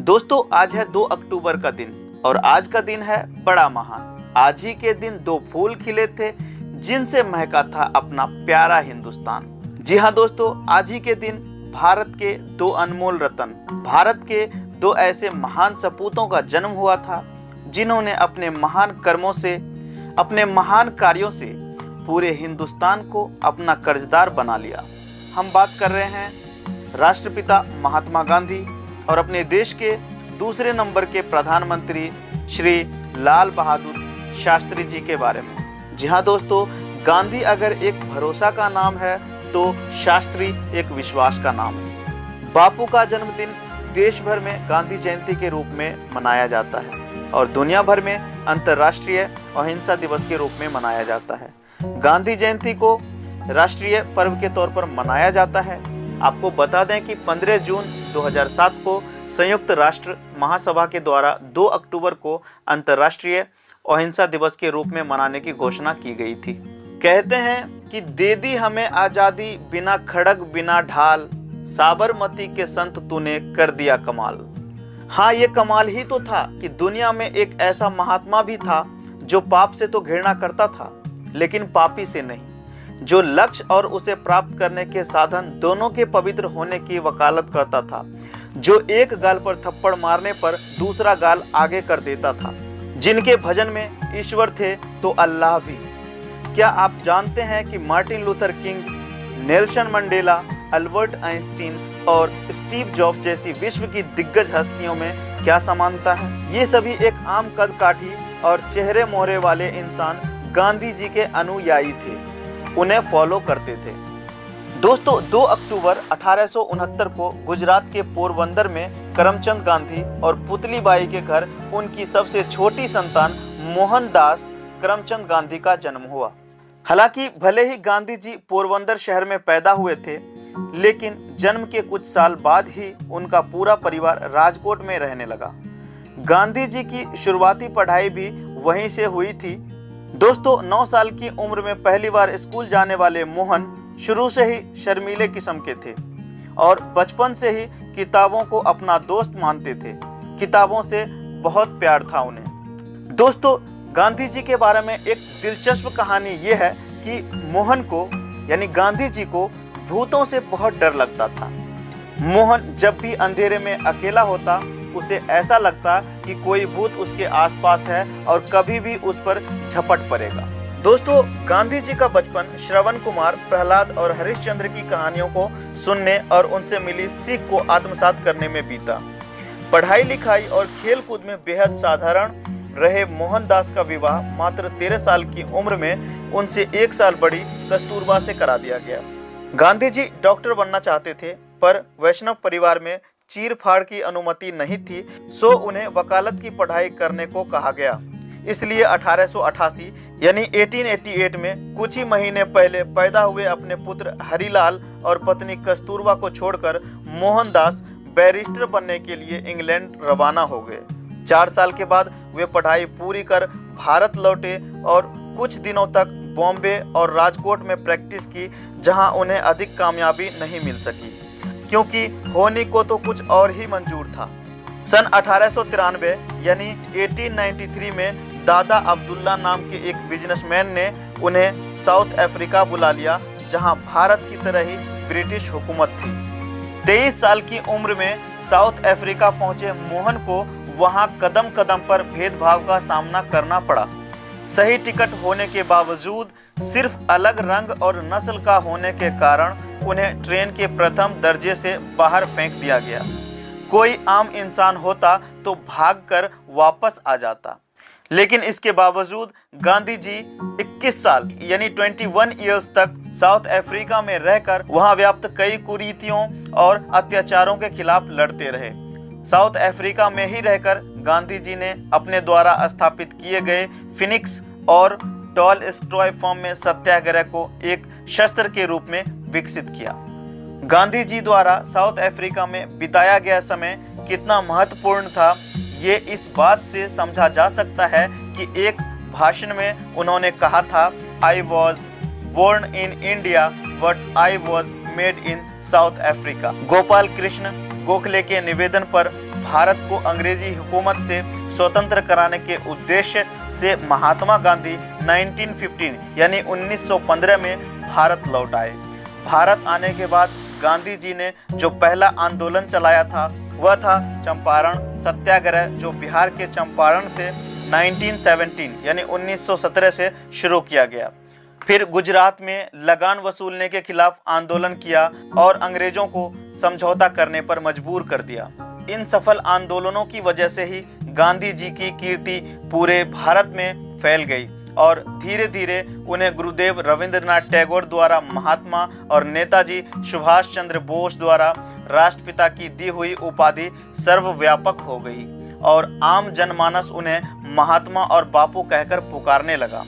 दोस्तों आज है 2 अक्टूबर का दिन और आज का दिन है बड़ा महान। आज ही के दिन 2 फूल खिले थे जिनसे महका था अपना प्यारा हिंदुस्तान। जी हाँ दोस्तों, आज ही के दिन भारत के 2 अनमोल रत्न, भारत के 2 ऐसे महान सपूतों का जन्म हुआ था जिन्होंने अपने महान कर्मों से, अपने महान कार्यों से पूरे हिंदुस्तान को अपना कर्जदार बना लिया। हम बात कर रहे हैं राष्ट्रपिता महात्मा गांधी और अपने देश के दूसरे नंबर के प्रधानमंत्री श्री लाल बहादुर शास्त्री जी के बारे में। जी हाँ दोस्तों, गांधी अगर एक भरोसा का नाम है तो शास्त्री एक विश्वास का नाम है। बापू का जन्मदिन देश भर में गांधी जयंती के रूप में मनाया जाता है और दुनिया भर में अंतर्राष्ट्रीय अहिंसा दिवस के रूप में मनाया जाता है। गांधी जयंती को राष्ट्रीय पर्व के तौर पर मनाया जाता है। आपको बता दें कि 15 जून 2007 को संयुक्त राष्ट्र महासभा के द्वारा 2 अक्टूबर को अंतर्राष्ट्रीय अहिंसा दिवस के रूप में मनाने की घोषणा की गई थी। कहते हैं कि दे दी हमें आज़ादी बिना खड़ग बिना ढाल, साबरमती के संत तूने कर दिया कमाल। हाँ, ये कमाल ही तो था कि दुनिया में एक ऐसा महात्मा भी था जो पाप से तो घृणा करता था लेकिन पापी से नहीं, जो लक्ष्य और उसे प्राप्त करने के साधन दोनों के पवित्र होने की वकालत करता था, जो एक गाल पर थप्पड़ मारने पर दूसरा गाल आगे कर देता था, जिनके भजन में ईश्वर थे तो अल्लाह भी। क्या आप जानते हैं कि Martin Luther king, Nelson Mandela, Albert Einstein और स्टीव जॉब्स जैसी विश्व की दिग्गज हस्तियों में क्या समानता है? ये सभी एक आम कद काठी और चेहरे मोहरे वाले इंसान गांधी जी के अनुयायी थे, उन्हें फॉलो करते थे। दोस्तों 2 अक्टूबर 1869 को गुजरात के पोरबंदर में करमचंद गांधी और पुतली बाई के घर उनकी सबसे छोटी संतान मोहनदास करमचंद गांधी का जन्म हुआ। हालांकि भले ही गांधी जी पोरबंदर शहर में पैदा हुए थे, लेकिन जन्म के कुछ साल बाद ही उनका पूरा परिवार राजकोट में रहने लगा। गांधी जी की शुरुआती पढ़ाई भी वहीं से हुई थी। दोस्तों 9 साल की उम्र में पहली बार स्कूल जाने वाले मोहन शुरू से ही शर्मीले किस्म के थे और बचपन से ही किताबों को अपना दोस्त मानते थे। किताबों से बहुत प्यार था उन्हें। दोस्तों गांधी जी के बारे में एक दिलचस्प कहानी ये है कि मोहन को यानी गांधी जी को भूतों से बहुत डर लगता था। मोहन जब भी अंधेरे में अकेला होता उसे ऐसा लगता कि कोई भूत उसके आसपास है और कभी भी उस पर झपट पड़ेगा। दोस्तों गांधी जी का बचपन श्रवण कुमार, प्रहलाद और हरिश्चंद्र की कहानियों को सुनने और उनसे मिली सीख को आत्मसात करने में बीता। पढ़ाई लिखाई और खेल कूद में बेहद साधारण रहे मोहनदास का विवाह मात्र 13 साल की उम्र में उनसे 1 साल बड़ी कस्तूरबा से करा दिया गया। गांधी जी डॉक्टर बनना चाहते थे पर वैष्णव परिवार में चीर फाड़ की अनुमति नहीं थी, सो उन्हें वकालत की पढ़ाई करने को कहा गया। इसलिए 1888 यानी 1888 में कुछ ही महीने पहले पैदा हुए अपने पुत्र हरिलाल और पत्नी कस्तूरबा को छोड़कर मोहनदास बैरिस्टर बनने के लिए इंग्लैंड रवाना हो गए। 4 साल के बाद वे पढ़ाई पूरी कर भारत लौटे और कुछ दिनों तक बॉम्बे और राजकोट में प्रैक्टिस की, जहां उन्हें अधिक कामयाबी नहीं मिल सकी क्योंकि होनी को तो कुछ और ही मंजूर था। सन 1893 यानी 1893 में दादा अब्दुल्ला नाम के एक बिजनेसमैन ने उन्हें साउथ अफ्रीका बुला लिया, जहां भारत की तरह ही ब्रिटिश हुकूमत थी। 23 साल की उम्र में साउथ अफ्रीका पहुंचे मोहन को वहां कदम कदम पर भेदभाव का सामना करना पड़ा। सही टिकट होने के बावजूद सिर्फ अलग रंग और नस्ल का होने के कारण उन्हें ट्रेन के प्रथम दर्जे से बाहर फेंक दिया गया। कोई आम इंसान होता तो भागकर वापस आ जाता, लेकिन इसके बावजूद गांधी जी 21 साल यानी 21 इयर्स तक साउथ अफ्रीका में रहकर वहां व्याप्त कई कुरीतियों और अत्याचारों के खिलाफ लड़ते रहे। साउथ अफ्रीका में ही रहकर गांधी जी ने अपने द्वारा स्थापित किए गए फिनिक्स और टॉलस्टॉय फॉर्म में सत्याग्रह को एक शस्त्र के रूप में विकसित किया। गांधी जी द्वारा साउथ अफ्रीका में बिताया गया समय कितना महत्वपूर्ण था, ये इस बात से समझा जा सकता है कि एक भाषण में उन्होंने कहा था, I was born in India but I was made in South Africa. Gopal Krishna Gokhale के निवेदन पर भारत को अंग्रेजी हुकूमत से स्वतंत्र कराने के उद्देश्य से महात्मा गांधी 1915 यानी 1915 में भारत लौट आए। भारत आने के बाद गांधी जी ने जो पहला आंदोलन चलाया था वह था चंपारण सत्याग्रह, जो बिहार के चंपारण से 1917 यानी 1917 से शुरू किया गया। फिर गुजरात में लगान वसूलने के खिलाफ आंदोलन किया और अंग्रेजों को समझौता करने पर मजबूर कर दिया। इन सफल आंदोलनों की वजह से ही गांधी जी की कीर्ति पूरे भारत में फैल गई और धीरे धीरे उन्हें गुरुदेव रविंद्रनाथ टैगोर द्वारा महात्मा और नेताजी सुभाष चंद्र बोस द्वारा राष्ट्रपिता की दी हुई उपाधि सर्वव्यापक हो गई और आम जनमानस उन्हें महात्मा और बापू कहकर पुकारने लगा।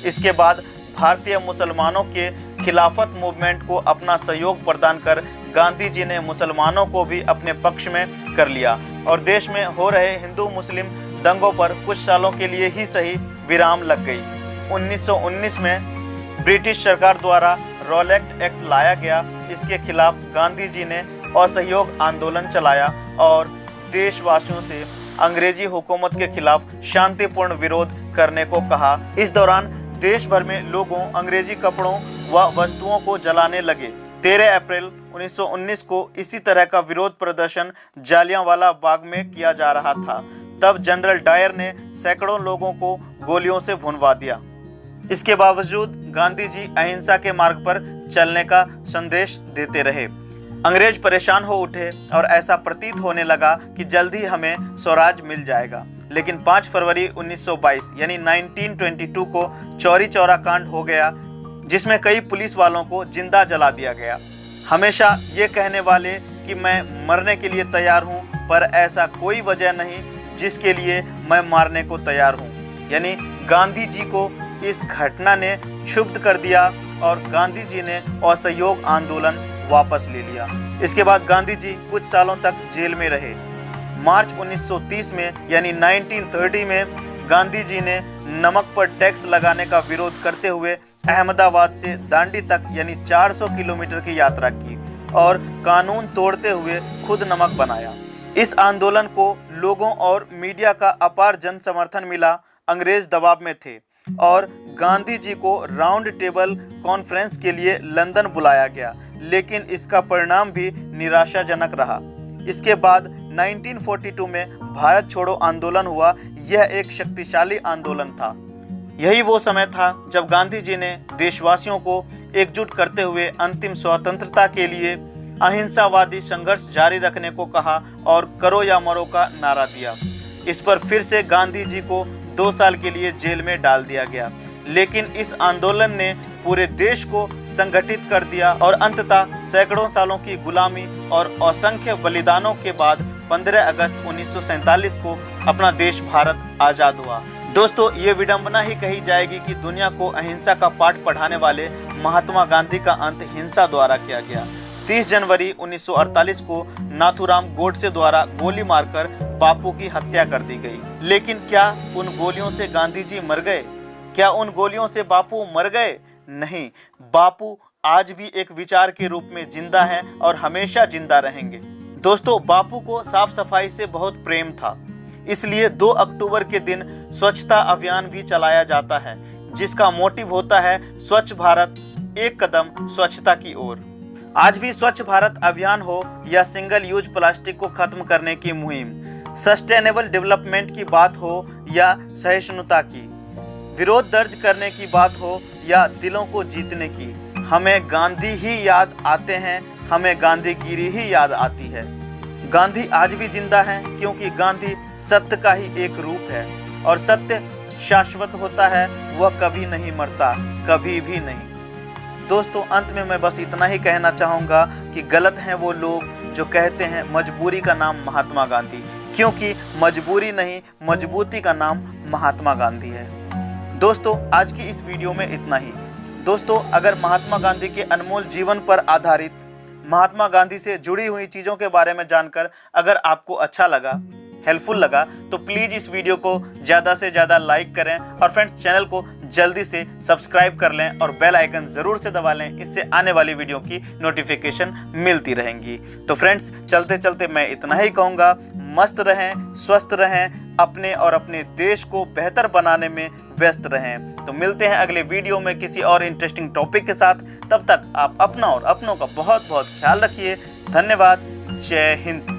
इसके बाद भारतीय मुसलमानों के खिलाफत मूवमेंट को अपना सहयोग प्रदान कर गांधी जी ने मुसलमानों को भी अपने पक्ष में कर लिया और देश में हो रहे हिंदू मुस्लिम दंगों पर कुछ सालों के लिए ही सही विराम लग गई। 1919 में ब्रिटिश सरकार द्वारा रॉलेट एक्ट लाया गया। इसके खिलाफ गांधी जी ने असहयोग आंदोलन चलाया और देशवासियों से अंग्रेजी हुकूमत के खिलाफ शांतिपूर्ण विरोध करने को कहा। इस दौरान देश भर में लोगों अंग्रेजी कपड़ों व वस्तुओं को जलाने लगे। 13 अप्रैल 1919 को इसी तरह का विरोध प्रदर्शन जालियांवाला बाग में किया जा रहा था। तब जनरल डायर ने सैकड़ों लोगों को गोलियों से भुनवा दिया। इसके बावजूद गांधी जी अहिंसा के मार्ग पर चलने का संदेश देते रहे। अंग्रेज परेशान हो उठे और ऐसा प्रतीत होने लगा कि जल्दी हमें स्वराज मिल जाएगा। लेकिन 5 फरवरी 1922 यानी 1922 को चौरी चौरा कांड हो गया, जिसमें कई पुलिस वालों को जिंदा जला दिया गया। हमेशा ये कहने वाले कि मैं मरने के लिए तैयार हूँ, पर ऐसा कोई वजह नहीं जिसके लिए मैं मारने को तैयार हूँ। यानी गांधी जी को इस घटना ने क्षुब्ध कर दिया और गांधी जी ने असहयोग आंदोलन वापस ले लिया। इसके बाद गांधी जी कुछ सालों तक जेल में रहे। मार्च 1930 में यानी 1930 में गांधी जी ने नमक पर टैक्स लगाने का विरोध करते हुए अहमदाबाद से दांडी तक यानी 400 किलोमीटर की यात्रा की और कानून तोड़ते हुए खुद नमक बनाया। इस आंदोलन को लोगों और मीडिया का अपार जन समर्थन मिला। अंग्रेज दबाव में थे और गांधी जी को राउंड टेबल कॉन्फ्रेंस के लिए लंदन बुलाया गया, लेकिन इसका परिणाम भी निराशाजनक रहा। इसके बाद 1942 में भारत छोड़ो आंदोलन हुआ। यह एक शक्तिशाली आंदोलन था। यही वो समय था जब गांधी जी ने देशवासियों को एकजुट करते हुए अंतिम स्वतंत्रता के लिए अहिंसावादी संघर्ष जारी रखने को कहा और करो या मरो का नारा दिया। इस पर फिर से गांधी जी को 2 साल के लिए जेल में डाल दिया गया, लेकिन इस आंदोलन ने पूरे देश को संगठित कर दिया और अंततः सैकड़ों सालों की गुलामी और असंख्य बलिदानों के बाद 15 अगस्त 1947 को अपना देश भारत आजाद हुआ। दोस्तों, ये विडंबना ही कही जाएगी कि दुनिया को अहिंसा का पाठ पढ़ाने वाले महात्मा गांधी का अंत हिंसा द्वारा किया गया। 30 जनवरी 1948 को नाथूराम गोडसे द्वारा गोली मारकर बापू की हत्या कर दी गई। लेकिन क्या उन गोलियों से गांधी जी मर गए? क्या उन गोलियों से बापू मर गए? नहीं, बापू आज भी एक विचार के रूप में जिंदा हैं और हमेशा जिंदा रहेंगे। दोस्तों, बापू को साफ सफाई से बहुत प्रेम था, इसलिए 2 अक्टूबर के दिन स्वच्छता अभियान भी चलाया जाता है, जिसका मोटिव होता है स्वच्छ भारत, एक कदम स्वच्छता की ओर। आज भी स्वच्छ भारत अभियान हो या सिंगल यूज प्लास्टिक को खत्म करने की मुहिम, सस्टेनेबल डेवलपमेंट की बात हो या सहिष्णुता की, विरोध दर्ज करने की बात हो या दिलों को जीतने की, हमें गांधी ही याद आते हैं, हमें गांधीगिरी ही याद आती है। गांधी आज भी जिंदा हैं, क्योंकि गांधी सत्य का ही एक रूप है और सत्य शाश्वत होता है, वह कभी नहीं मरता, कभी भी नहीं। दोस्तों, अंत में मैं बस इतना ही कहना चाहूँगा कि गलत हैं वो लोग जो कहते हैं मजबूरी का नाम महात्मा गांधी, क्योंकि मजबूरी नहीं, मजबूती का नाम महात्मा गांधी है। दोस्तों, आज की इस वीडियो में इतना ही। दोस्तों, अगर महात्मा गांधी के अनमोल जीवन पर आधारित महात्मा गांधी से जुड़ी हुई चीज़ों के बारे में जानकर अगर आपको अच्छा लगा, हेल्पफुल लगा, तो प्लीज़ इस वीडियो को ज़्यादा से ज़्यादा लाइक करें और फ्रेंड्स, चैनल को जल्दी से सब्सक्राइब कर लें और बेल आइकन ज़रूर से दबा लें, इससे आने वाली वीडियो की नोटिफिकेशन मिलती रहेंगी। तो फ्रेंड्स, चलते चलते मैं इतना ही कहूँगा, मस्त रहें, स्वस्थ रहें, अपने और अपने देश को बेहतर बनाने में व्यस्त रहें। तो मिलते हैं अगले वीडियो में किसी और इंटरेस्टिंग टॉपिक के साथ। तब तक आप अपना और अपनों का बहुत बहुत ख्याल रखिए। धन्यवाद। जय हिंद।